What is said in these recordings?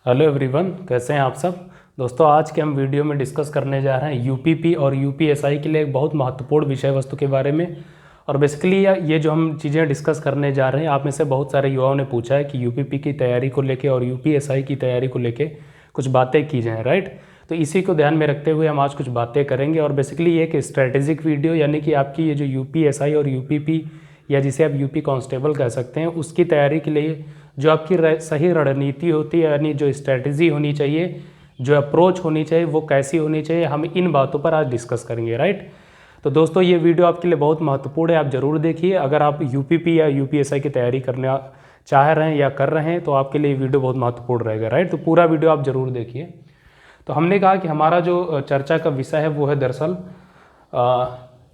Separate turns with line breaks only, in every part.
Hello everyone, कैसे हैं आप सब दोस्तों। आज के हम वीडियो में डिस्कस करने जा रहे हैं यूपीपी और यूपीएसआई के लिए एक बहुत महत्वपूर्ण विषय वस्तु के बारे में। और बेसिकली ये जो हम चीज़ें डिस्कस करने जा रहे हैं, आप में से बहुत सारे युवाओं ने पूछा है कि यूपीपी की तैयारी को लेके और यूपीएसआई की तैयारी को लेके कुछ बातें की जाएँ, राइट। तो इसी को ध्यान में रखते हुए हम आज कुछ बातें करेंगे। और बेसिकली ये एक स्ट्रेटेजिक वीडियो, यानी कि आपकी ये जो यूपीएसआई और यूपीपी या जिसे आप यूपी कांस्टेबल कह सकते हैं, उसकी तैयारी के लिए जो आपकी सही रणनीति होती है, यानी जो स्ट्रैटेजी होनी चाहिए, जो अप्रोच होनी चाहिए, वो कैसी होनी चाहिए, हम इन बातों पर आज डिस्कस करेंगे, राइट। तो दोस्तों ये वीडियो आपके लिए बहुत महत्वपूर्ण है, आप ज़रूर देखिए। अगर आप यूपीपी या यूपीएसआई की तैयारी करना चाह रहे हैं या कर रहे हैं तो आपके लिए वीडियो बहुत महत्वपूर्ण रहेगा, राइट। तो पूरा वीडियो आप ज़रूर देखिए। तो हमने कहा कि हमारा जो चर्चा का विषय है वो है दरअसल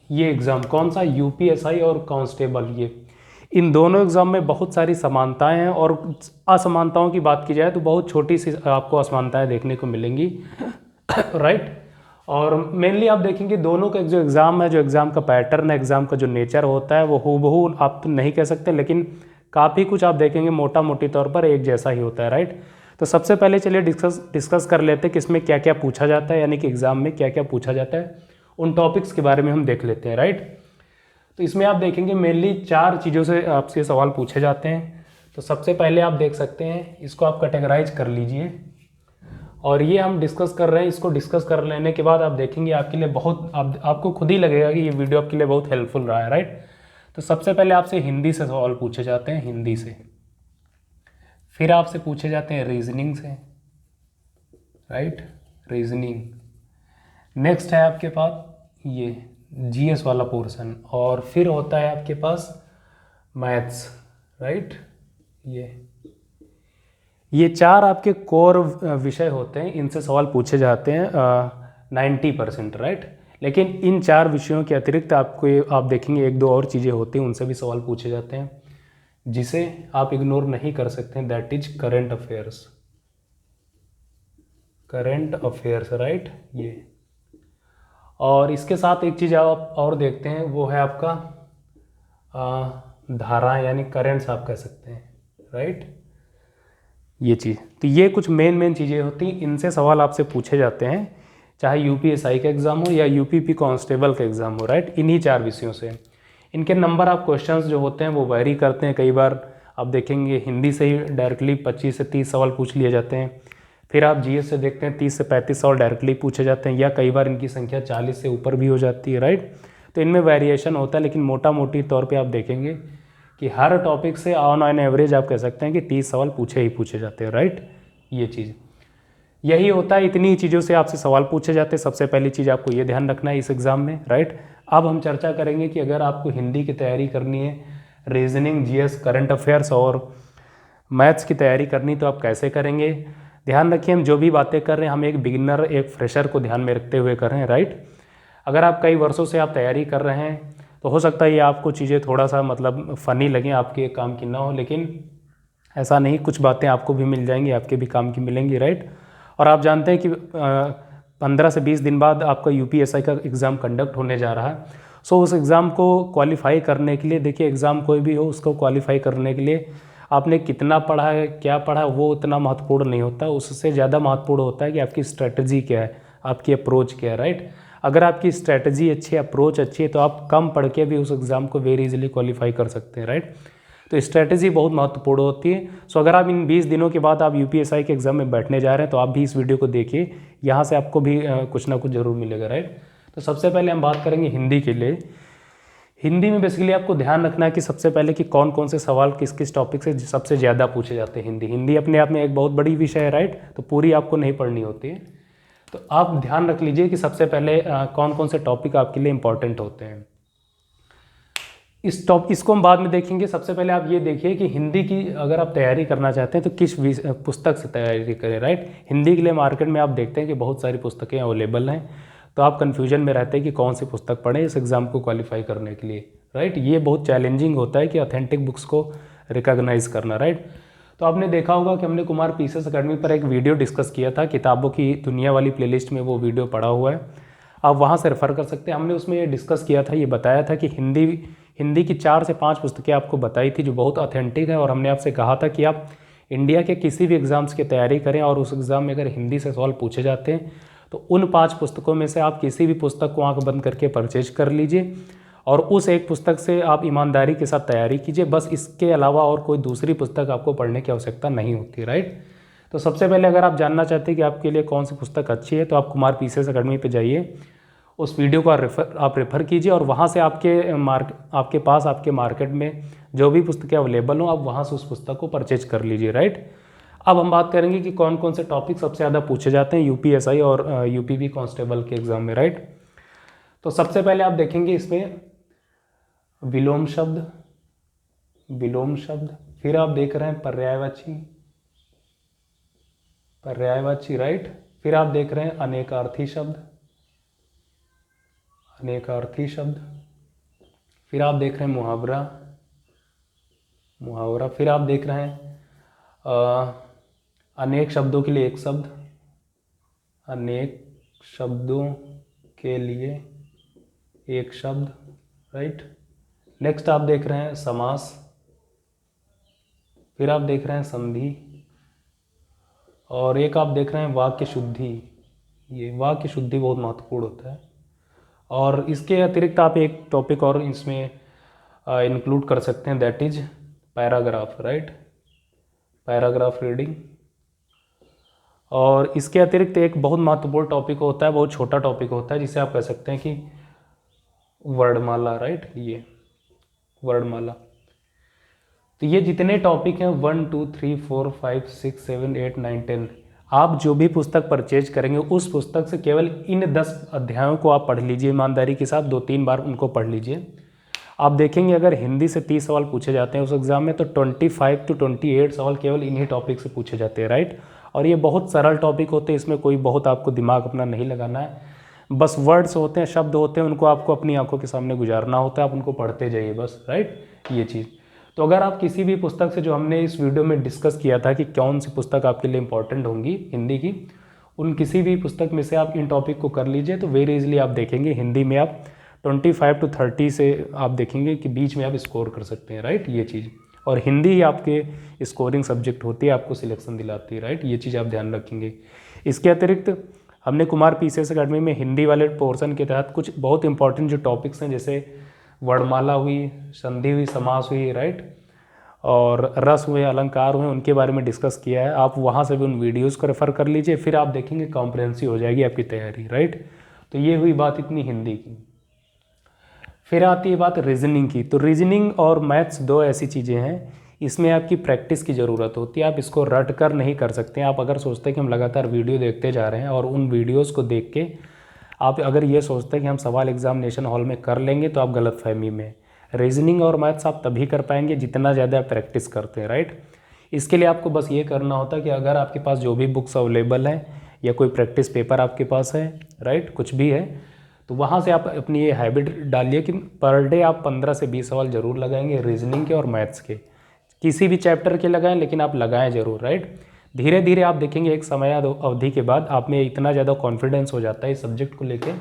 ये एग्ज़ाम कौन सा, यूपीएसआई और कांस्टेबल। ये इन दोनों एग्ज़ाम में बहुत सारी समानताएं हैं, और असमानताओं की बात की जाए तो बहुत छोटी सी आपको असमानताएं देखने को मिलेंगी राइट। और मेनली आप देखेंगे दोनों का जो एग्ज़ाम है, जो एग्ज़ाम का पैटर्न है, एग्ज़ाम का जो नेचर होता है, वो हूबहू आप तो नहीं कह सकते, लेकिन काफ़ी कुछ आप देखेंगे मोटा मोटी तौर पर एक जैसा ही होता है, राइट। तो सबसे पहले चलिए डिस्कस कर लेते हैं कि इसमें क्या क्या पूछा जाता है, यानी कि एग्ज़ाम में क्या क्या पूछा जाता है, उन टॉपिक्स के बारे में हम देख लेते हैं, राइट। तो इसमें आप देखेंगे मेनली 4 चीज़ों से आपसे सवाल पूछे जाते हैं। तो सबसे पहले आप देख सकते हैं, इसको आप कैटेगराइज कर लीजिए, और ये हम डिस्कस कर रहे हैं। इसको डिस्कस कर लेने के बाद आप देखेंगे आपके लिए बहुत आपको खुद ही लगेगा कि ये वीडियो आपके लिए बहुत हेल्पफुल रहा है, राइट। तो सबसे पहले आपसे हिंदी से सवाल पूछे जाते हैं, हिंदी से। फिर आपसे पूछे जाते हैं रीजनिंग से, राइट, रीजनिंग। नेक्स्ट है आपके पास ये जीएस वाला पोर्शन, और फिर होता है आपके पास मैथ्स, राइट। ये 4 आपके कोर विषय होते हैं, इनसे सवाल पूछे जाते हैं 90%, राइट। लेकिन इन 4 विषयों के अतिरिक्त आप देखेंगे 1-2 और चीज़ें होती हैं, उनसे भी सवाल पूछे जाते हैं, जिसे आप इग्नोर नहीं कर सकते हैं। That is current affairs, right. ये और इसके साथ एक चीज़ आप और देखते हैं, वो है आपका धारा, यानी करेंट्स आप कह सकते हैं, राइट। ये चीज़, तो ये कुछ मेन चीज़ें होती हैं, इनसे सवाल आपसे पूछे जाते हैं, चाहे यूपीएसआई का एग्ज़ाम हो या यूपीपी कांस्टेबल का एग्ज़ाम हो, राइट। इन्हीं 4 विषयों से इनके नंबर ऑफ क्वेश्चंस जो होते हैं वो वेरी करते हैं। कई बार आप देखेंगे हिंदी से ही डायरेक्टली 25 से 30 सवाल पूछ लिए जाते हैं। फिर आप जीएस से देखते हैं 30 से 35 सवाल डायरेक्टली पूछे जाते हैं, या कई बार इनकी संख्या 40 से ऊपर भी हो जाती है, राइट। तो इनमें वेरिएशन होता है, लेकिन मोटा मोटी तौर पे आप देखेंगे कि हर टॉपिक से ऑन एवरेज आप कह सकते हैं कि 30 सवाल पूछे जाते हैं, राइट। ये चीज़ यही होता है, इतनी चीज़ों से आपसे सवाल पूछे जाते हैं। सबसे पहली चीज़ आपको ये ध्यान रखना है इस एग्ज़ाम में, राइट। अब हम चर्चा करेंगे कि अगर आपको हिंदी की तैयारी करनी है, रीजनिंग, जीएस, करंट अफेयर्स और मैथ्स की तैयारी करनी, तो आप कैसे करेंगे। ध्यान रखिए, हम जो भी बातें कर रहे हैं, हम एक बिगिनर, एक फ्रेशर को ध्यान में रखते हुए कर रहे हैं, राइट। अगर आप कई वर्षों से आप तैयारी कर रहे हैं तो हो सकता है ये आपको चीज़ें थोड़ा सा मतलब फ़नी लगें, आपके काम की ना हो, लेकिन ऐसा नहीं, कुछ बातें आपको भी मिल जाएंगी, आपके भी काम की मिलेंगी, राइट। और आप जानते हैं कि 15 से 20 दिन बाद आपका यूपीएसआई का एग्ज़ाम कंडक्ट होने जा रहा है। सो उस एग्ज़ाम को क्वालिफाई करने के लिए, देखिए एग्ज़ाम कोई भी हो, उसको क्वालिफाई करने के लिए आपने कितना पढ़ा है, क्या पढ़ा है, वो उतना महत्वपूर्ण नहीं होता। उससे ज़्यादा महत्वपूर्ण होता है कि आपकी स्ट्रैटेजी क्या है, आपकी अप्रोच क्या है, राइट। अगर आपकी स्ट्रैटेजी अच्छी है, अप्रोच अच्छी है, तो आप कम पढ़ के भी उस एग्ज़ाम को वेरी इजीली क्वालिफाई कर सकते हैं, राइट। तो स्ट्रैटेजी बहुत महत्वपूर्ण होती है। सो अगर आप इन 20 दिनों के बाद आप यूपीएसआई के एग्ज़ाम में बैठने जा रहे हैं, तो आप भी इस वीडियो को देखिए, यहाँ से आपको भी कुछ ना कुछ ज़रूर मिलेगा, राइट। तो सबसे पहले हम बात करेंगे हिंदी के लिए। हिंदी में बेसिकली आपको ध्यान रखना है कि सबसे पहले कि कौन कौन से सवाल किस किस टॉपिक से सबसे ज़्यादा पूछे जाते हैं। हिंदी अपने आप में एक बहुत बड़ी विषय है, राइट। तो पूरी आपको नहीं पढ़नी होती है, तो आप ध्यान रख लीजिए कि सबसे पहले कौन कौन से टॉपिक आपके लिए इंपॉर्टेंट होते हैं। इसको हम बाद में देखेंगे। सबसे पहले आप ये देखिए कि हिंदी की अगर आप तैयारी करना चाहते हैं तो किस पुस्तक से तैयारी करें, राइट। हिंदी के लिए मार्केट में आप देखते हैं कि बहुत सारी पुस्तकें अवेलेबल हैं, तो आप कन्फ्यूजन में रहते हैं कि कौन सी पुस्तक पढ़ें इस एग्ज़ाम को क्वालिफाई करने के लिए, राइट। ये बहुत चैलेंजिंग होता है कि ऑथेंटिक बुक्स को रिकॉग्नाइज़ करना, राइट। तो आपने देखा होगा कि हमने कुमार पीसीएस एकेडमी पर एक वीडियो डिस्कस किया था, किताबों की दुनिया वाली प्लेलिस्ट में वो वीडियो पड़ा हुआ है, आप वहाँ से रेफ़र कर सकते हैं। हमने उसमें ये डिस्कस किया था, ये बताया था कि हिंदी की 4 से 5 पुस्तकें आपको बताई थी जो बहुत ऑथेंटिक है, और हमने आपसे कहा था कि आप इंडिया के किसी भी एग्ज़ाम्स की तैयारी करें और उस एग्ज़ाम में अगर हिंदी से सवाल पूछे जाते हैं तो उन 5 पुस्तकों में से आप किसी भी पुस्तक को आंख बंद करके परचेज कर लीजिए और उस एक पुस्तक से आप ईमानदारी के साथ तैयारी कीजिए। बस इसके अलावा और कोई दूसरी पुस्तक आपको पढ़ने की आवश्यकता नहीं होती, राइट। तो सबसे पहले अगर आप जानना चाहते हैं कि आपके लिए कौन सी पुस्तक अच्छी है तो आप कुमार पीसीएस अकेडमी पे जाइए, उस वीडियो को आप रेफ़र कीजिए और वहाँ से आपके पास आपके मार्केट में जो भी पुस्तकें अवेलेबल हो आप वहाँ से उस पुस्तक को परचेज कर लीजिए, राइट। अब हम बात करेंगे कि कौन कौन से टॉपिक सबसे ज़्यादा पूछे जाते हैं यूपीएसआई और यूपीपी कांस्टेबल के एग्ज़ाम में, राइट। तो सबसे पहले आप देखेंगे इसमें विलोम शब्द, फिर आप देख रहे हैं पर्यायवाची, राइट। फिर आप देख रहे हैं अनेकार्थी शब्द, फिर आप देख रहे हैं मुहावरा, फिर आप देख रहे हैं अनेक शब्दों के लिए एक शब्द, राइट। नेक्स्ट आप देख रहे हैं समास, फिर आप देख रहे हैं संधि, और एक आप देख रहे हैं वाक्य शुद्धि। ये वाक्य शुद्धि बहुत महत्वपूर्ण होता है। और इसके अतिरिक्त आप एक टॉपिक और इसमें इंक्लूड कर सकते हैं, that is paragraph, right, paragraph reading. और इसके अतिरिक्त एक बहुत महत्वपूर्ण टॉपिक होता है, बहुत छोटा टॉपिक होता है, जिसे आप कह सकते हैं कि वर्णमाला, राइट, ये वर्णमाला। तो ये जितने टॉपिक हैं 1 2 3 4 5 6 7 8 9 10, आप जो भी पुस्तक परचेज करेंगे उस पुस्तक से केवल इन 10 अध्यायों को आप पढ़ लीजिए ईमानदारी के साथ, 2-3 बार उनको पढ़ लीजिए। आप देखेंगे अगर हिंदी से 30 सवाल पूछे जाते हैं उस एग्ज़ाम में तो 25 to 28 सवाल केवल इन्हीं टॉपिक से पूछे जाते हैं, राइट। और ये बहुत सरल टॉपिक होते हैं, इसमें कोई बहुत आपको दिमाग अपना नहीं लगाना है, बस वर्ड्स होते हैं, शब्द होते हैं, उनको आपको अपनी आंखों के सामने गुजारना होता है, आप उनको पढ़ते जाइए बस, राइट, ये चीज़। तो अगर आप किसी भी पुस्तक से, जो हमने इस वीडियो में डिस्कस किया था कि कौन सी पुस्तक आपके लिए इंपॉर्टेंट होंगी हिंदी की, उन किसी भी पुस्तक में से आप इन टॉपिक को कर लीजिए तो वेरी इजीली आप देखेंगे हिंदी में आप 25 to 30 से आप देखेंगे कि बीच में आप स्कोर कर सकते हैं, राइट, ये चीज़। और हिंदी ही आपके स्कोरिंग सब्जेक्ट होती है, आपको सिलेक्शन दिलाती है, राइट, ये चीज़ आप ध्यान रखेंगे। इसके अतिरिक्त हमने कुमार पीसीएस अकेडमी में हिंदी वाले पोर्शन के तहत कुछ बहुत इंपॉर्टेंट जो टॉपिक्स हैं, जैसे वर्णमाला हुई, संधि हुई, समास हुई, राइट, और रस हुए, अलंकार हुए, उनके बारे में डिस्कस किया है। आप वहाँ से भी उन वीडियोज़ को रेफ़र कर लीजिए, फिर आप देखेंगे कॉम्प्रिहेंसिव हो जाएगी आपकी तैयारी, राइट। तो ये हुई बात इतनी हिंदी की। फिर आती है बात रीजनिंग की। तो रीजनिंग और मैथ्स 2 ऐसी चीज़ें हैं, इसमें आपकी प्रैक्टिस की ज़रूरत होती है, आप इसको रट कर नहीं कर सकते। आप अगर सोचते हैं कि हम लगातार वीडियो देखते जा रहे हैं और उन वीडियोज़ को देख के आप अगर ये सोचते हैं कि हम सवाल एग्जामिनेशन हॉल में कर लेंगे तो आप गलतफहमी में। रीजनिंग और मैथ्स आप तभी कर पाएंगे जितना ज़्यादा आप प्रैक्टिस करते हैं, राइट। इसके लिए आपको बस ये करना होता है कि अगर आपके पास जो भी बुक्स अवेलेबल हैं या कोई प्रैक्टिस पेपर आपके पास है, राइट, कुछ भी है, तो वहाँ से आप अपनी ये हैबिट डालिए कि पर डे आप 15 से 20 सवाल ज़रूर लगाएंगे रीजनिंग के और मैथ्स के, किसी भी चैप्टर के लगाएं लेकिन आप लगाएं ज़रूर, राइट। धीरे धीरे आप देखेंगे एक समय अवधि के बाद आप में इतना ज़्यादा कॉन्फिडेंस हो जाता है इस सब्जेक्ट को लेके,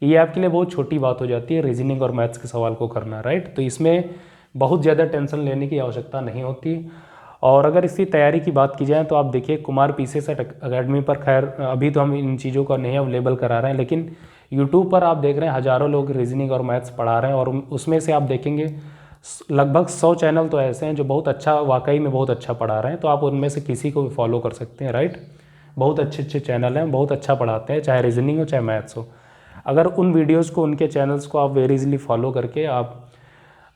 ये आपके लिए बहुत छोटी बात हो जाती है रीजनिंग और मैथ्स के सवाल को करना, राइट। तो इसमें बहुत ज़्यादा टेंशन लेने की आवश्यकता नहीं होती। और अगर इसकी तैयारी की बात की जाए तो आप देखिए कुमार पीसीएस अकेडमी पर, खैर अभी तो हम इन चीज़ों को नहीं अवेलेबल करा रहे हैं, लेकिन यूट्यूब पर आप देख रहे हैं हज़ारों लोग रीजनिंग और मैथ्स पढ़ा रहे हैं, और उसमें से आप देखेंगे लगभग 100 चैनल तो ऐसे हैं जो बहुत अच्छा, वाकई में बहुत अच्छा पढ़ा रहे हैं, तो आप उनमें से किसी को भी फॉलो कर सकते हैं, राइट। बहुत अच्छे अच्छे चैनल हैं, बहुत अच्छा पढ़ाते हैं, चाहे रीजनिंग हो चाहे मैथ्स हो। अगर उन वीडियोज़ को, उनके चैनल्स को आप वेरी इजीली फॉलो करके आप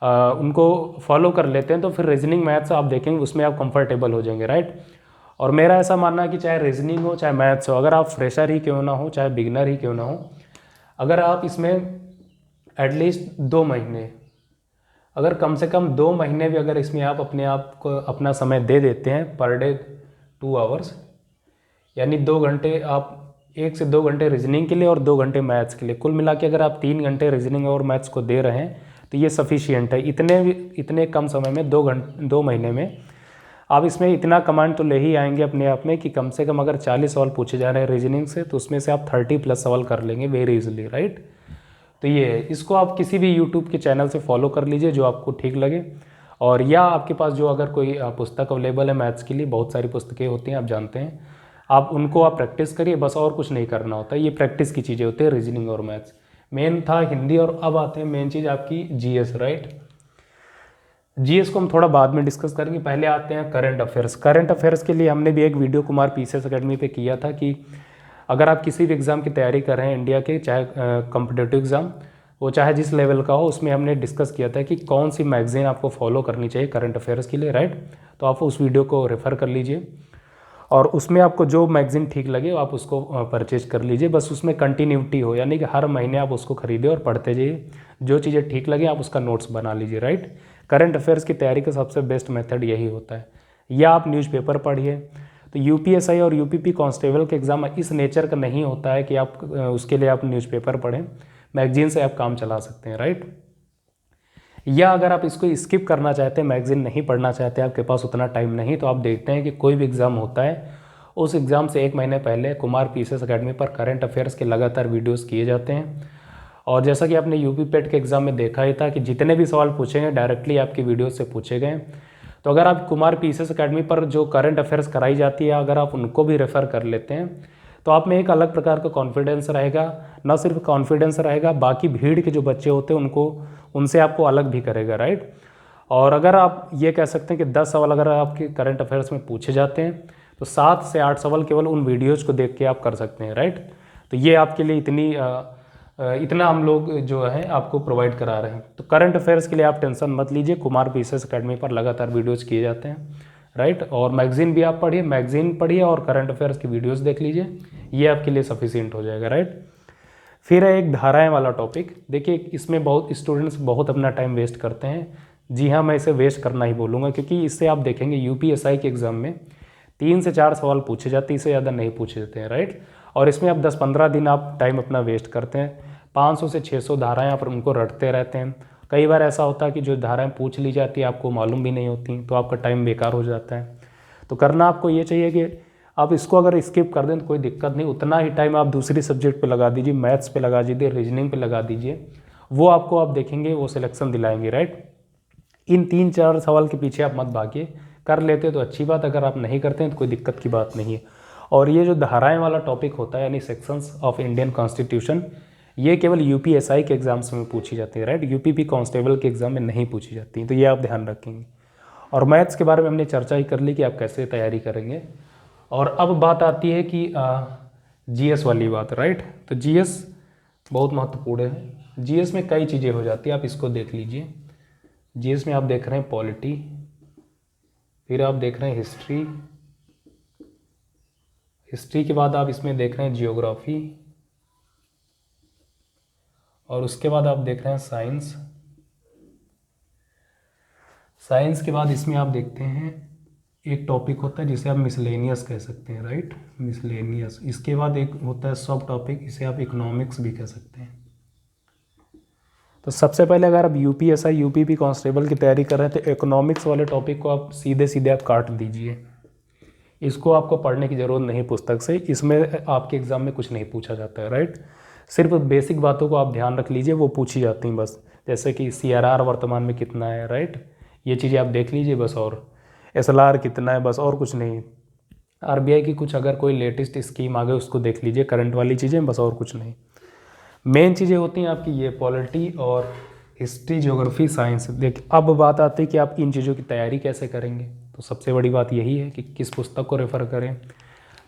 उनको फॉलो कर लेते हैं तो फिर रीजनिंग मैथ्स आप देखेंगे उसमें आप कंफर्टेबल हो जाएंगे, राइट। और मेरा ऐसा मानना है कि चाहे रीजनिंग हो चाहे मैथ्स हो, अगर आप फ्रेशर ही क्यों ना हो, चाहे बिगनर ही क्यों ना हो, अगर आप इसमें एटलीस्ट 2 महीने, अगर कम से कम 2 महीने भी अगर इसमें आप अपने आप को अपना समय दे देते हैं पर डे 2 आवर्स, यानी 2 घंटे आप 1 से 2 घंटे रीजनिंग के लिए और 2 घंटे मैथ्स के लिए, कुल मिला के अगर आप 3 घंटे रीजनिंग और मैथ्स को दे रहे हैं तो ये सफिशिएंट है। इतने कम समय में 2 महीने में आप इसमें इतना कमांड तो ले ही आएंगे अपने आप में कि कम से कम अगर 40 सवाल पूछे जा रहे हैं रीजनिंग से तो उसमें से आप 30+ सवाल कर लेंगे वेरी इजीली, राइट। तो ये है, इसको आप किसी भी यूट्यूब के चैनल से फॉलो कर लीजिए जो आपको ठीक लगे। और या आपके पास जो अगर कोई पुस्तक अवेलेबल है मैथ्स के लिए, बहुत सारी पुस्तकें होती हैं आप जानते हैं, आप उनको आप प्रैक्टिस करिए बस, और कुछ नहीं करना होता है। ये प्रैक्टिस की चीज़ें होती है, रीजनिंग और मैथ्स। मेन था हिंदी, और अब आते हैं मेन चीज़ आपकी जीएस, राइट। जीएस को हम थोड़ा बाद में डिस्कस करेंगे, पहले आते हैं करंट अफेयर्स। करंट अफेयर्स के लिए हमने भी एक वीडियो कुमार पीसीएस अकेडमी पे किया था कि अगर आप किसी भी एग्ज़ाम की तैयारी कर रहे हैं इंडिया के, चाहे कॉम्पिटिटिव एग्ज़ाम, वो चाहे जिस लेवल का हो, उसमें हमने डिस्कस किया था कि कौन सी मैगज़ीन आपको फॉलो करनी चाहिए करंट अफेयर्स के लिए, राइट। तो आप उस वीडियो को रेफ़र कर लीजिए, और उसमें आपको जो मैगज़ीन ठीक लगे आप उसको परचेज कर लीजिए। बस उसमें कंटिन्यूटी हो, यानी कि हर महीने आप उसको खरीदें और पढ़ते जाइए, जो चीज़ें ठीक लगे आप उसका नोट्स बना लीजिए, राइट। करंट अफेयर्स की तैयारी का सबसे बेस्ट मेथड यही होता है। या आप न्यूज़पेपर पढ़िए। तो यूपीएसआई और यूपीपी कांस्टेबल के एग्ज़ाम इस नेचर का नहीं होता है कि आप उसके लिए आप न्यूज़पेपर पढ़ें, मैगज़ीन से आप काम चला सकते हैं, राइट। या अगर आप इसको स्किप करना चाहते हैं, मैगज़ीन नहीं पढ़ना चाहते, आपके पास उतना टाइम नहीं, तो आप देखते हैं कि कोई भी एग्ज़ाम होता है, उस एग्ज़ाम से 1 महीने पहले कुमार पीसीएस अकेडमी पर करंट अफेयर्स के लगातार वीडियोस किए जाते हैं। और जैसा कि आपने यूपी पेट के एग्ज़ाम में देखा ही था कि जितने भी सवाल पूछे गए डायरेक्टली आपकी वीडियो से पूछे गए। तो अगर आप कुमार पीसीएस अकेडमी पर जो करंट अफेयर्स कराई जाती है, अगर आप उनको भी रेफ़र कर लेते हैं, तो आप में एक अलग प्रकार का कॉन्फिडेंस रहेगा। न सिर्फ कॉन्फिडेंस रहेगा, बाकी भीड़ के जो बच्चे होते हैं उनसे आपको अलग भी करेगा, राइट। और अगर आप ये कह सकते हैं कि 10 सवाल अगर आपके करंट अफेयर्स में पूछे जाते हैं, तो 7 से 8 सवाल केवल उन वीडियोज़ को देख के आप कर सकते हैं, राइट। तो ये आपके लिए इतना हम लोग जो है आपको प्रोवाइड करा रहे हैं। तो करंट अफेयर्स के लिए आप टेंशन मत लीजिए, कुमार पीसीएस अकेडमी पर लगातार वीडियोज़ किए जाते हैं, राइट। और मैगज़ीन भी आप पढ़िए, मैगज़ीन पढ़िए और करंट अफेयर्स की वीडियोज़ देख लीजिए, ये आपके लिए सफिशिएंट हो जाएगा, राइट। फिर है एक धाराएं वाला टॉपिक। देखिए इसमें बहुत स्टूडेंट्स बहुत अपना टाइम वेस्ट करते हैं। जी हाँ, मैं इसे वेस्ट करना ही बोलूँगा, क्योंकि इससे आप देखेंगे यूपीएसआई के एग्ज़ाम में 3 से 4 सवाल पूछे जाते हैं, इससे ज़्यादा नहीं पूछे जाते हैं, राइट। और इसमें आप 10-15 दिन आप टाइम अपना वेस्ट करते हैं, 500 से 600 धाराएँ आप उनको रटते रहते हैं। कई बार ऐसा होता है कि जो धाराएँ पूछ ली जाती है आपको मालूम भी नहीं होती, तो आपका टाइम बेकार हो जाता है। तो करना आपको ये चाहिए कि आप इसको अगर स्किप कर दें तो कोई दिक्कत नहीं, उतना ही टाइम आप दूसरी सब्जेक्ट पे लगा दीजिए, मैथ्स पे लगा दीजिए, रीजनिंग पे लगा दीजिए, वो आपको आप देखेंगे वो सिलेक्शन दिलाएंगे, राइट। इन 3-4 सवाल के पीछे आप मत भागिए, कर लेते तो अच्छी बात, अगर आप नहीं करते हैं तो कोई दिक्कत की बात नहीं है। और ये जो धाराएं वाला टॉपिक होता है, यानी सेक्शंस ऑफ इंडियन कॉन्स्टिट्यूशन, ये केवल यूपीएसआई के एग्जाम्स में पूछी जाती है, राइट। यूपीपी कांस्टेबल के एग्जाम में नहीं पूछी जाती, तो ये आप ध्यान रखेंगे। और मैथ्स के बारे में हमने चर्चा ही कर ली कि आप कैसे तैयारी करेंगे। और अब बात आती है कि जीएस वाली बात, राइट। तो जीएस बहुत महत्वपूर्ण है। जीएस में कई चीज़ें हो जाती हैं, आप इसको देख लीजिए। जीएस में आप देख रहे हैं पॉलिटी, फिर आप देख रहे हैं हिस्ट्री, हिस्ट्री के बाद आप इसमें देख रहे हैं जियोग्राफी, और उसके बाद आप देख रहे हैं साइंस। साइंस के बाद इसमें आप देखते हैं एक टॉपिक होता है जिसे आप मिसलेनियस कह सकते हैं, राइट, मिसलेनियस। इसके बाद एक होता है सब टॉपिक, इसे आप इकोनॉमिक्स भी कह सकते हैं। तो सबसे पहले अगर आप यूपीएसआई यूपीपी कांस्टेबल की तैयारी कर रहे हैं तो इकोनॉमिक्स वाले टॉपिक को आप सीधे सीधे आप काट दीजिए, इसको आपको पढ़ने की ज़रूरत नहीं पुस्तक से, इसमें आपके एग्ज़ाम में कुछ नहीं पूछा जाता है, राइट। सिर्फ बेसिक बातों को आप ध्यान रख लीजिए, वो पूछी जाती हैं बस, जैसे कि सीआरआर वर्तमान में कितना है, राइट, ये चीज़ें आप देख लीजिए बस, और एसएलआर कितना है, बस, और कुछ नहीं। आरबीआई की कुछ अगर कोई लेटेस्ट स्कीम आ गई उसको देख लीजिए, करंट वाली चीज़ें, बस, और कुछ नहीं। मेन चीज़ें होती हैं आपकी ये पॉलिटी और हिस्ट्री, ज्योग्राफी, साइंस। देखिए अब बात आती है कि आप इन चीज़ों की तैयारी कैसे करेंगे। तो सबसे बड़ी बात यही है कि किस पुस्तक को रेफ़र करें।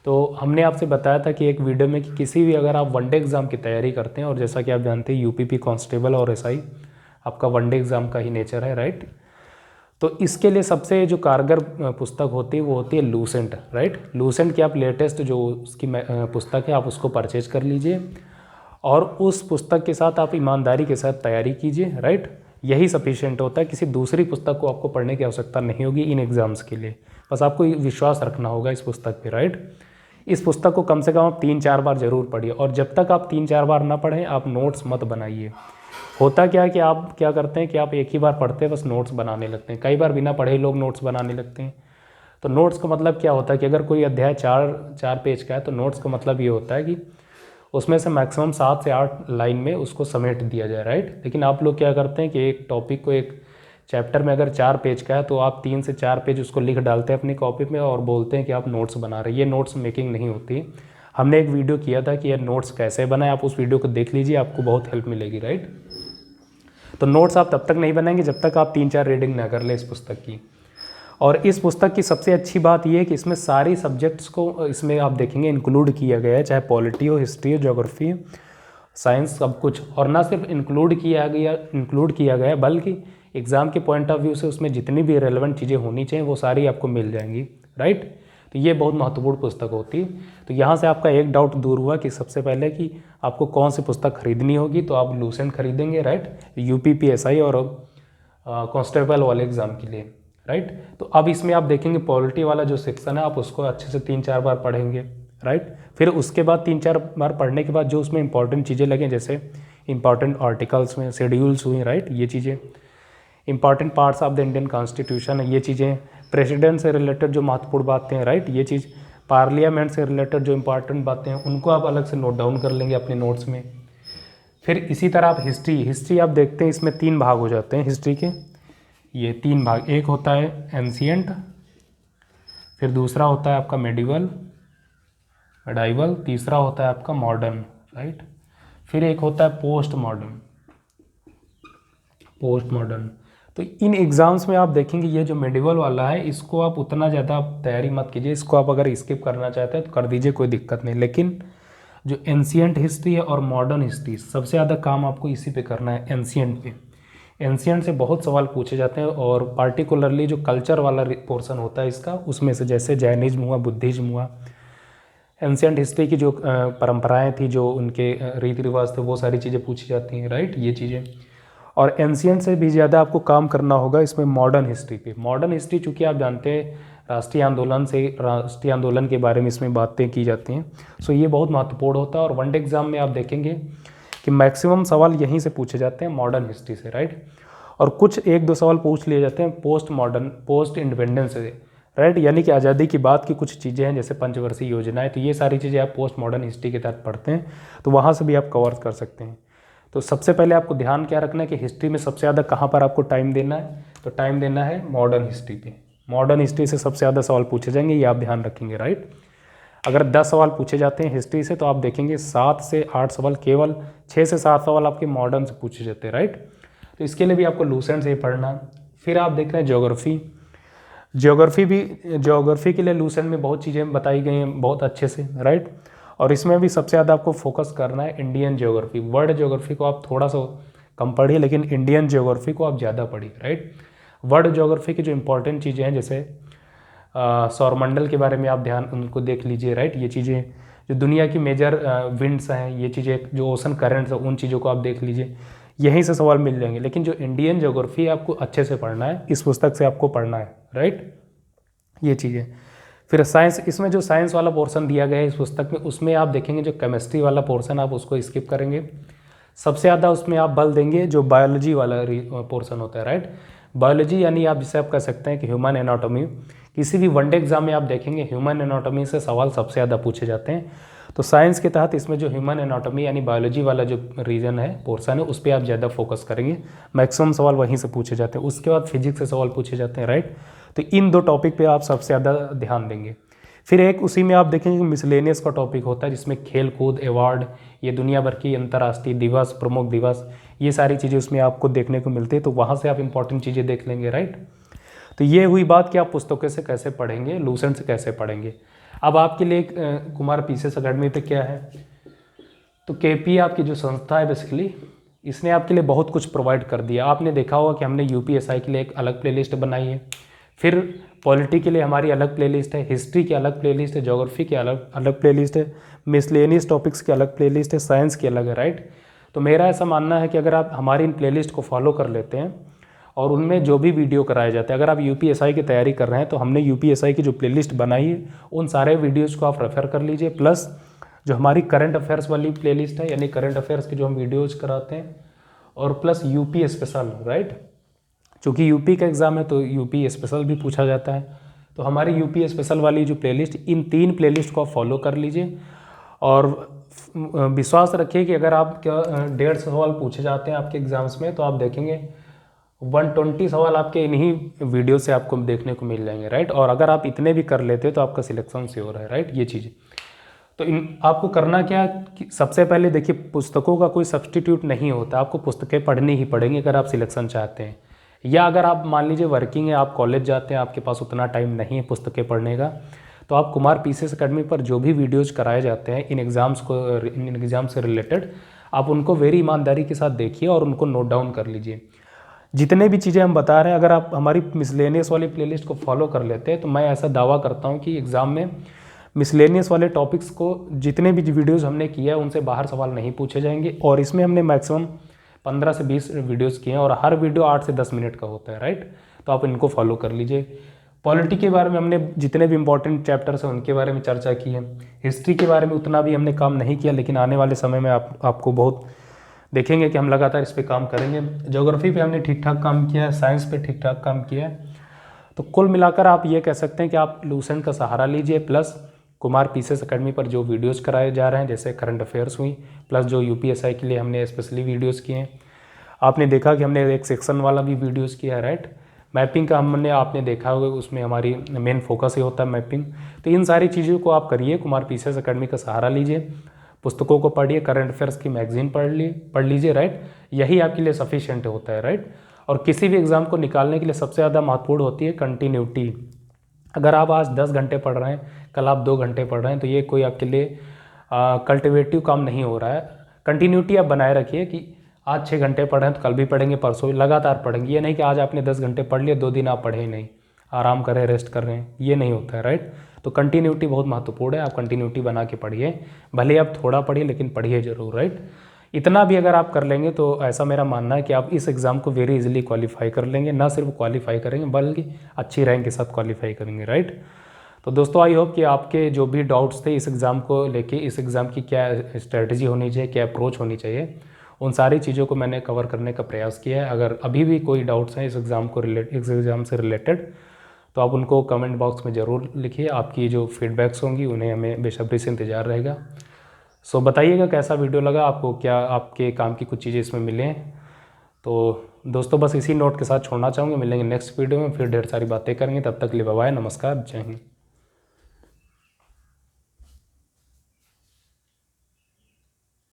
तो हमने आपसे बताया था कि एक वीडियो में कि किसी भी अगर आप वनडे एग्ज़ाम की तैयारी करते हैं, और जैसा कि आप जानते हैं यूपीपी कांस्टेबल और एसआई आपका वनडे एग्ज़ाम का ही नेचर है, राइट। तो इसके लिए सबसे जो कारगर पुस्तक होती है वो होती है लूसेंट, राइट। लूसेंट की आप लेटेस्ट जो उसकी पुस्तक है आप उसको परचेज कर लीजिए, और उस पुस्तक के साथ आप ईमानदारी के साथ तैयारी कीजिए, राइट। यही सफिशिएंट होता है, किसी दूसरी पुस्तक को आपको पढ़ने की आवश्यकता नहीं होगी इन एग्ज़ाम्स के लिए, बस आपको विश्वास रखना होगा इस पुस्तक पे, राइट। इस पुस्तक को कम से कम आप 3-4 बार ज़रूर पढ़िए, और जब तक आप 3-4 बार ना पढ़ें आप नोट्स मत बनाइए। होता क्या है कि आप क्या करते हैं कि आप एक ही बार पढ़ते हैं बस नोट्स बनाने लगते हैं, कई बार बिना पढ़े लोग नोट्स बनाने लगते हैं। तो नोट्स का मतलब क्या होता है कि अगर कोई अध्याय 4 पेज का है तो नोट्स का मतलब ये होता है कि उसमें से मैक्सिमम 7 से 8 लाइन में उसको समेट दिया जाए, राइट। लेकिन आप लोग क्या करते हैं कि एक टॉपिक को एक चैप्टर में अगर 4 पेज का है तो आप 3 से 4 पेज उसको लिख डालते हैं अपनी कॉपी में और बोलते हैं कि आप नोट्स बना रहे हैं। ये नोट्स मेकिंग नहीं होती। हमने एक वीडियो किया था कि ये नोट्स कैसे बनाए, आप उस वीडियो को देख लीजिए, आपको बहुत हेल्प मिलेगी, राइट। तो नोट्स आप तब तक नहीं बनाएंगे जब तक आप 3-4 रीडिंग ना कर ले इस पुस्तक की। और इस पुस्तक की सबसे अच्छी बात यह है कि इसमें सारी सब्जेक्ट्स को इसमें आप देखेंगे इंक्लूड किया गया है, चाहे पॉलिटी हो, हिस्ट्री हो, ज्योग्राफी, साइंस, सब कुछ। और ना सिर्फ इंक्लूड किया गया बल्कि एग्ज़ाम के पॉइंट ऑफ व्यू से उसमें जितनी भी रेलेवेंट चीज़ें होनी चाहिए वो सारी आपको मिल जाएंगी, राइट। तो ये बहुत महत्वपूर्ण पुस्तक होती है। तो यहाँ से आपका एक डाउट दूर हुआ कि सबसे पहले कि आपको कौन सी पुस्तक खरीदनी होगी, तो आप लूसेंट खरीदेंगे, राइट, यूपीपीएसआई और कांस्टेबल वाले एग्ज़ाम के लिए, राइट। तो अब इसमें आप देखेंगे पॉलिटी वाला जो सेक्शन है आप उसको अच्छे से 3-4 बार पढ़ेंगे, राइट। फिर उसके बाद 3-4 बार पढ़ने के बाद जो उसमें इंपॉर्टेंट चीज़ें लगें, जैसे इंपॉर्टेंट आर्टिकल्स में शेड्यूल्स हुई, राइट, ये चीज़ें, important parts of the Indian constitution, ये चीज़ें, प्रेसिडेंट से रिलेटेड जो महत्वपूर्ण बातें हैं, राइट, ये चीज़, पार्लियामेंट से रिलेटेड जो इंपॉर्टेंट बातें हैं उनको आप अलग से नोट डाउन कर लेंगे अपने नोट्स में। फिर इसी तरह आप हिस्ट्री आप देखते हैं इसमें 3 भाग हो जाते हैं हिस्ट्री के, ये 3 भाग। एक होता है एंशिएंट, फिर दूसरा होता है आपका मेडिवल, तीसरा होता है आपका मॉडर्न, राइट, फिर एक होता है पोस्ट मॉडर्न। तो इन एग्ज़ाम्स में आप देखेंगे ये जो मेडिवल वाला है इसको आप उतना ज़्यादा तैयारी मत कीजिए, इसको आप अगर स्किप करना चाहते हैं तो कर दीजिए, कोई दिक्कत नहीं। लेकिन जो एंशिएंट हिस्ट्री है और मॉडर्न हिस्ट्री, सबसे ज़्यादा काम आपको इसी पे करना है, एंशिएंट पे। एंशिएंट से बहुत सवाल पूछे जाते हैं और पार्टिकुलरली जो कल्चर वाला पोर्शन होता है इसका, उसमें से जैसे जैनिज्म हुआ, बुद्धिज्म हुआ, एंशिएंट हिस्ट्री की जो परंपराएं थी, जो उनके रीति रिवाज थे, वो सारी चीज़ें पूछी जाती हैं, राइट, ये चीज़ें। और एंशिएंट से भी ज़्यादा आपको काम करना होगा इसमें मॉडर्न हिस्ट्री पे। मॉडर्न हिस्ट्री चूँकि आप जानते हैं राष्ट्रीय आंदोलन के बारे में इसमें बातें की जाती हैं, सो ये बहुत महत्वपूर्ण होता है। और वनडे एग्जाम में आप देखेंगे कि मैक्सिमम सवाल यहीं से पूछे जाते हैं, मॉडर्न हिस्ट्री से, राइट। और कुछ 1-2 सवाल पूछ लिए जाते हैं पोस्ट इंडिपेंडेंस से, राइट, यानी कि आज़ादी की बात की कुछ चीज़ें हैं जैसे पंचवर्षीय योजनाएं, तो ये सारी चीज़ें आप पोस्ट मॉडर्न हिस्ट्री के तहत पढ़ते हैं, तो वहाँ से भी आप कवर कर सकते हैं। तो सबसे पहले आपको ध्यान क्या रखना है कि हिस्ट्री में सबसे ज़्यादा कहाँ पर आपको टाइम देना है, तो टाइम देना है मॉडर्न हिस्ट्री पे। मॉडर्न हिस्ट्री से सबसे ज़्यादा सवाल पूछे जाएंगे, ये आप ध्यान रखेंगे, राइट। अगर 10 सवाल पूछे जाते हैं हिस्ट्री से तो आप देखेंगे 7 से 8 सवाल, केवल 6 से 7 सवाल आपके मॉडर्न से पूछे जाते हैं, राइट। तो इसके लिए भी आपको लूसेंट से ही पढ़ना। फिर आप देख रहे हैं ज्योग्राफी के लिए लूसेंट में बहुत चीज़ें बताई गई हैं बहुत अच्छे से, राइट। और इसमें भी सबसे ज़्यादा आपको फोकस करना है इंडियन ज्योग्राफी। वर्ल्ड ज्योग्राफी को आप थोड़ा सा कम पढ़िए, लेकिन इंडियन ज्योग्राफी को आप ज़्यादा पढ़िए, राइट। वर्ल्ड ज्योग्राफी की जो इंपॉर्टेंट चीज़ें हैं जैसे सौरमंडल के बारे में आप ध्यान उनको देख लीजिए, राइट। ये चीज़ें जो दुनिया की मेजर विंड्स हैं, ये चीज़ें जो ओशन करंट्स हैं, उन चीज़ों को आप देख लीजिए, यहीं से सवाल मिल जाएंगे। लेकिन जो इंडियन ज्योग्राफी है आपको अच्छे से पढ़ना है, इस पुस्तक से आपको पढ़ना है, राइट, ये चीज़ें। फिर साइंस, इसमें जो साइंस वाला पोर्शन दिया गया है इस पुस्तक में, उसमें आप देखेंगे जो केमिस्ट्री वाला पोर्शन आप उसको स्किप करेंगे। सबसे ज़्यादा उसमें आप बल देंगे जो बायोलॉजी वाला पोर्शन होता है, राइट। बायोलॉजी यानी आप जिसे आप कह सकते हैं कि ह्यूमन एनाटॉमी। किसी भी वनडे एग्जाम में आप देखेंगे ह्यूमन एनाटॉमी से सवाल सबसे ज़्यादा पूछे जाते हैं। तो साइंस के तहत इसमें जो ह्यूमन एनाटॉमी यानी बायोलॉजी वाला जो रीजन है, पोर्शन है, उस पर आप ज़्यादा फोकस करेंगे, मैक्सिमम सवाल वहीं से पूछे जाते हैं। उसके बाद फिजिक्स से सवाल पूछे जाते हैं, राइट। तो इन 2 टॉपिक पे आप सबसे ज़्यादा ध्यान देंगे। फिर एक उसी में आप देखेंगे मिसलेनियस का टॉपिक होता है जिसमें खेल कूद, अवार्ड, ये दुनिया भर की अंतर्राष्ट्रीय दिवस, प्रमुख दिवस, ये सारी चीज़ें उसमें आपको देखने को मिलती है। तो वहाँ से आप इंपॉर्टेंट चीज़ें देख लेंगे, राइट। तो ये हुई बात कि आप पुस्तकों से कैसे पढ़ेंगे, लूसेंट से कैसे पढ़ेंगे। अब आपके लिए कुमार पीसीएस अकेडमी पे क्या है, तो केपी आपकी जो संस्था है बेसिकली, इसने आपके लिए बहुत कुछ प्रोवाइड कर दिया। आपने देखा होगा कि हमने यूपीएसआई के लिए एक अलग प्लेलिस्ट बनाई है, फिर पॉलिटी के लिए हमारी अलग प्लेलिस्ट है, हिस्ट्री की अलग प्लेलिस्ट है, ज्योग्राफी की अलग प्लेलिस्ट है, मिसलेनियस टॉपिक्स की अलग प्लेलिस्ट है, साइंस की अलग है, राइट। तो मेरा ऐसा मानना है कि अगर आप हमारी इन प्लेलिस्ट को फॉलो कर लेते हैं और उनमें जो भी वीडियो कराए जाते हैं, अगर आप यूपीएसआई की तैयारी कर रहे हैं तो हमने यूपीएसआई की जो प्लेलिस्ट बनाई है उन सारे वीडियोज़ को आप रेफर कर लीजिए, प्लस जो हमारी करंट अफेयर्स वाली प्लेलिस्ट है यानी करंट अफेयर्स के जो हम वीडियोज़ कराते हैं, और प्लस यूपी स्पेशल, राइट। चूँकि यूपी का एग्ज़ाम है तो यूपी स्पेशल भी पूछा जाता है, तो हमारी यूपी स्पेशल वाली जो प्लेलिस्ट, इन 3 प्लेलिस्ट को आप फॉलो कर लीजिए। और विश्वास रखिए कि अगर आप 150 सवाल पूछे जाते हैं आपके एग्ज़ाम्स में, तो आप देखेंगे 120 सवाल आपके इन्हीं वीडियो से आपको देखने को मिल जाएंगे, राइट। और अगर आप इतने भी कर लेते तो आपका सिलेक्शन श्योर है, राइट। ये चीज़ तो आपको करना क्या कि सबसे पहले देखिए, पुस्तकों का कोई सब्सटीट्यूट नहीं होता, आपको पुस्तकें पढ़नी ही पड़ेंगी अगर आप सिलेक्शन चाहते हैं। या अगर आप मान लीजिए वर्किंग है, आप कॉलेज जाते हैं, आपके पास उतना टाइम नहीं है पुस्तकें पढ़ने का, तो आप कुमार पीसीएस एकेडमी पर जो भी वीडियोज़ कराए जाते हैं इन एग्ज़ाम से रिलेटेड, आप उनको वेरी ईमानदारी के साथ देखिए और उनको नोट डाउन कर लीजिए। जितने भी चीज़ें हम बता रहे हैं, अगर आप हमारी मिसलेनियस वाली प्लेलिस्ट को फॉलो कर लेते हैं तो मैं ऐसा दावा करता हूँ कि एग्ज़ाम में मिसलेनियस वाले टॉपिक्स को जितने भी वीडियोस हमने किया है उनसे बाहर सवाल नहीं पूछे जाएंगे। और इसमें हमने मैक्सिमम 15 से 20 वीडियोस किए हैं और हर वीडियो 8 से 10 मिनट का होता है, राइट। तो आप इनको फॉलो कर लीजिए। पॉलिटी के बारे में हमने जितने भी इंपॉर्टेंट चैप्टर्स हैं उनके बारे में चर्चा की है। हिस्ट्री के बारे में उतना भी हमने काम नहीं किया, लेकिन आने वाले समय में आपको बहुत देखेंगे कि हम लगातार इस पर काम करेंगे। ज्योग्राफी पे हमने ठीक ठाक काम किया है, साइंस पे ठीक ठाक काम किया है। तो कुल मिलाकर आप ये कह सकते हैं कि आप लूसेंट का सहारा लीजिए, प्लस कुमार पीसीएस एकेडमी पर जो वीडियोस कराए जा रहे हैं, जैसे करंट अफेयर्स हुई, प्लस जो यूपीएसआई के लिए हमने स्पेशली वीडियोस किए हैं। आपने देखा कि हमने एक सेक्शन वाला भी वीडियोस किया है, राइट। मैपिंग का हमने आपने देखा होगा, उसमें हमारी मेन फोकस ही होता है मैपिंग। तो इन सारी चीज़ों को आप करिए, कुमार पीसीएस एकेडमी का सहारा लीजिए, पुस्तकों को पढ़िए, करंट अफेयर्स की मैगजीन पढ़ लीजिए, राइट। यही आपके लिए सफिशिएंट होता है, राइट। और किसी भी एग्ज़ाम को निकालने के लिए सबसे ज़्यादा महत्वपूर्ण होती है कंटिन्यूटी। अगर आप आज 10 घंटे पढ़ रहे हैं, कल आप 2 घंटे पढ़ रहे हैं, तो ये कोई आपके लिए कल्टिवेटिव काम नहीं हो रहा है। कंटिन्यूटी आप बनाए रखिए कि आज 6 घंटे पढ़ रहे हैं तो कल भी पढ़ेंगे, परसों लगातार पढ़ेंगे। ये नहीं कि आज आपने 10 घंटे पढ़ लिए, 2 दिन आप पढ़े ही नहीं, आराम कर रहे हैं, रेस्ट कर रहे हैं, ये नहीं होता है, राइट। तो कंटिन्यूटी बहुत महत्वपूर्ण है, आप कंटिन्यूटी बना के पढ़िए, भले आप थोड़ा पढ़िए लेकिन पढ़िए जरूर, राइट। इतना भी अगर आप कर लेंगे तो ऐसा मेरा मानना है कि आप इस एग्ज़ाम को वेरी इजीली क्वालिफाई कर लेंगे। ना सिर्फ क्वालिफाई करेंगे बल्कि अच्छी रैंक के साथ क्वालिफाई करेंगे, राइट। तो दोस्तों, आई होप कि आपके जो भी डाउट्स थे इस एग्ज़ाम को लेके, इस एग्ज़ाम की क्या स्ट्रेटजी होनी चाहिए, क्या अप्रोच होनी चाहिए, उन सारी चीज़ों को मैंने कवर करने का प्रयास किया है। अगर अभी भी कोई डाउट्स हैं इस एग्ज़ाम से रिलेटेड, तो आप उनको कमेंट बॉक्स में ज़रूर लिखिए। आपकी जो फीडबैक्स होंगी उन्हें हमें बेसब्री से इंतज़ार रहेगा। सो बताइएगा कैसा वीडियो लगा आपको, क्या आपके काम की कुछ चीज़ें इसमें मिलें। तो दोस्तों, बस इसी नोट के साथ छोड़ना चाहूँगा। मिलेंगे नेक्स्ट वीडियो में, फिर ढेर सारी बातें करेंगे। तब तक के लिए बाय बाय, नमस्कार, जय हिंद।